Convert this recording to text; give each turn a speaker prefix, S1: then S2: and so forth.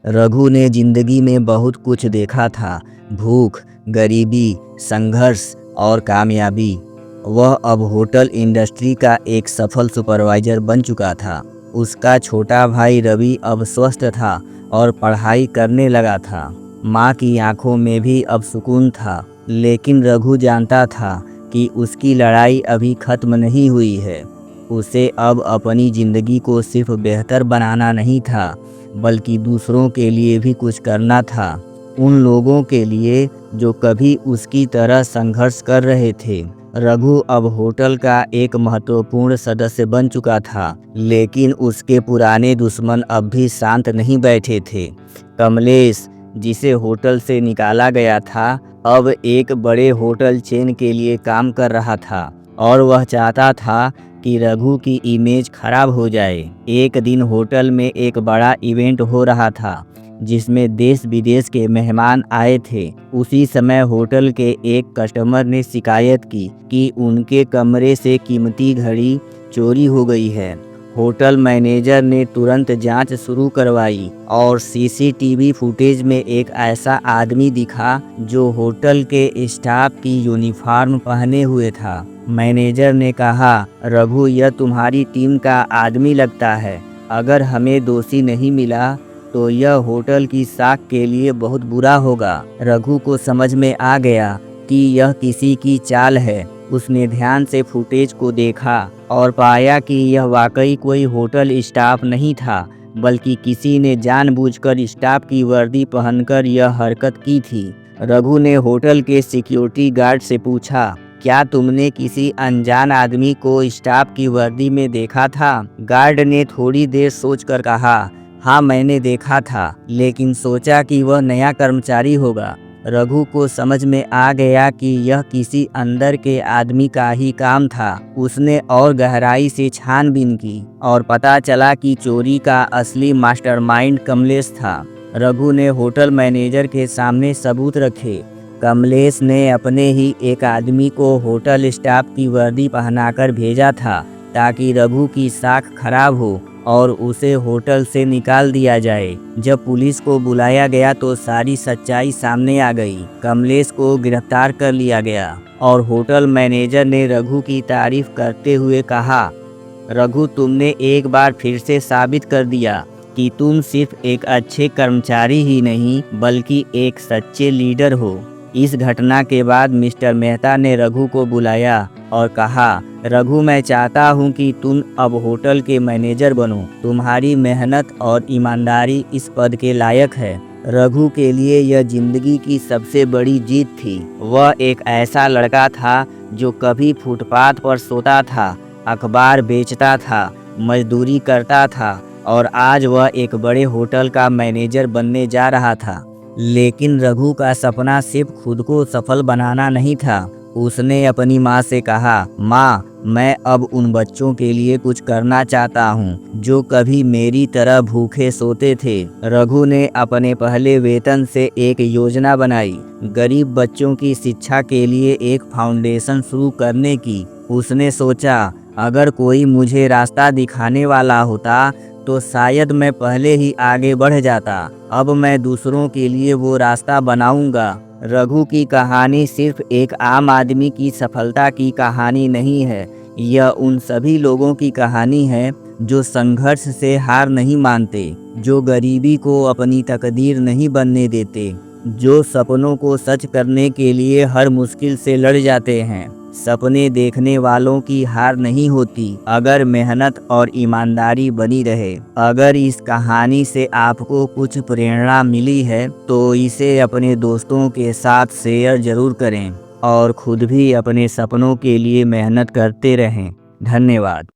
S1: रघु ने जिंदगी में बहुत कुछ देखा था, भूख, गरीबी, संघर्ष और कामयाबी। वह अब होटल इंडस्ट्री का एक सफल सुपरवाइजर बन चुका था। उसका छोटा भाई रवि अब स्वस्थ था और पढ़ाई करने लगा था। माँ की आंखों में भी अब सुकून था, लेकिन रघु जानता था कि उसकी लड़ाई अभी खत्म नहीं हुई है। उसे अब अपनी ज़िंदगी को सिर्फ बेहतर बनाना नहीं था, बल्कि दूसरों के लिए भी कुछ करना था। उन लोगों के लिए जो कभी उसकी तरह संघर्ष कर रहे थे। रघु अब होटल का एक महत्वपूर्ण सदस्य बन चुका था, लेकिन उसके पुराने दुश्मन अब भी शांत नहीं बैठे थे। कमलेश, जिसे होटल से निकाला गया था, अब एक बड़े होटल चेन के लिए काम कर रहा था और वह चाहता था कि रघु की इमेज खराब हो जाए। एक दिन होटल में एक बड़ा इवेंट हो रहा था, जिसमें देश विदेश के मेहमान आए थे। उसी समय होटल के एक कस्टमर ने शिकायत की कि उनके कमरे से कीमती घड़ी चोरी हो गई है। होटल मैनेजर ने तुरंत जांच शुरू करवाई और सीसीटीवी फुटेज में एक ऐसा आदमी दिखा जो होटल के स्टाफ की यूनिफॉर्म पहने हुए था। मैनेजर ने कहा, रघु, यह तुम्हारी टीम का आदमी लगता है। अगर हमें दोषी नहीं मिला तो यह होटल की साख के लिए बहुत बुरा होगा। रघु को समझ में आ गया कि यह किसी की चाल है। उसने ध्यान से फुटेज को देखा और पाया कि यह वाकई कोई होटल स्टाफ नहीं था, बल्कि किसी ने जानबूझकर स्टाफ की वर्दी पहनकर यह हरकत की थी। रघु ने होटल के सिक्योरिटी गार्ड से पूछा, क्या तुमने किसी अनजान आदमी को स्टाफ की वर्दी में देखा था? गार्ड ने थोड़ी देर सोचकर कहा, हाँ, मैंने देखा था, लेकिन सोचा कि वह नया कर्मचारी होगा। रघु को समझ में आ गया कि यह किसी अंदर के आदमी का ही काम था। उसने और गहराई से छानबीन की और पता चला कि चोरी का असली मास्टरमाइंड कमलेश था। रघु ने होटल मैनेजर के सामने सबूत रखे। कमलेश ने अपने ही एक आदमी को होटल स्टाफ की वर्दी पहनाकर भेजा था, ताकि रघु की साख खराब हो और उसे होटल से निकाल दिया जाए। जब पुलिस को बुलाया गया तो सारी सच्चाई सामने आ गई। कमलेश को गिरफ्तार कर लिया गया और होटल मैनेजर ने रघु की तारीफ करते हुए कहा, रघु, तुमने एक बार फिर से साबित कर दिया कि तुम सिर्फ एक अच्छे कर्मचारी ही नहीं, बल्कि एक सच्चे लीडर हो। इस घटना के बाद मिस्टर मेहता ने रघु को बुलाया और कहा, रघु, मैं चाहता हूं कि तुम अब होटल के मैनेजर बनो। तुम्हारी मेहनत और ईमानदारी इस पद के लायक है। रघु के लिए यह जिंदगी की सबसे बड़ी जीत थी। वह एक ऐसा लड़का था जो कभी फुटपाथ पर सोता था, अखबार बेचता था, मजदूरी करता था और आज वह एक बड़े होटल का मैनेजर बनने जा रहा था। लेकिन रघु का सपना सिर्फ खुद को सफल बनाना नहीं था। उसने अपनी माँ से कहा, माँ, मैं अब उन बच्चों के लिए कुछ करना चाहता हूँ जो कभी मेरी तरह भूखे सोते थे। रघु ने अपने पहले वेतन से एक योजना बनाई, गरीब बच्चों की शिक्षा के लिए एक फाउंडेशन शुरू करने की। उसने सोचा, अगर कोई मुझे रास्ता दिखाने वाला होता तो शायद मैं पहले ही आगे बढ़ जाता। अब मैं दूसरों के लिए वो रास्ता बनाऊंगा। रघु की कहानी सिर्फ एक आम आदमी की सफलता की कहानी नहीं है। यह उन सभी लोगों की कहानी है जो संघर्ष से हार नहीं मानते, जो गरीबी को अपनी तकदीर नहीं बनने देते, जो सपनों को सच करने के लिए हर मुश्किल से लड़ जाते हैं। सपने देखने वालों की हार नहीं होती अगर मेहनत और ईमानदारी बनी रहे। अगर इस कहानी से आपको कुछ प्रेरणा मिली है तो इसे अपने दोस्तों के साथ शेयर जरूर करें और खुद भी अपने सपनों के लिए मेहनत करते रहें। धन्यवाद।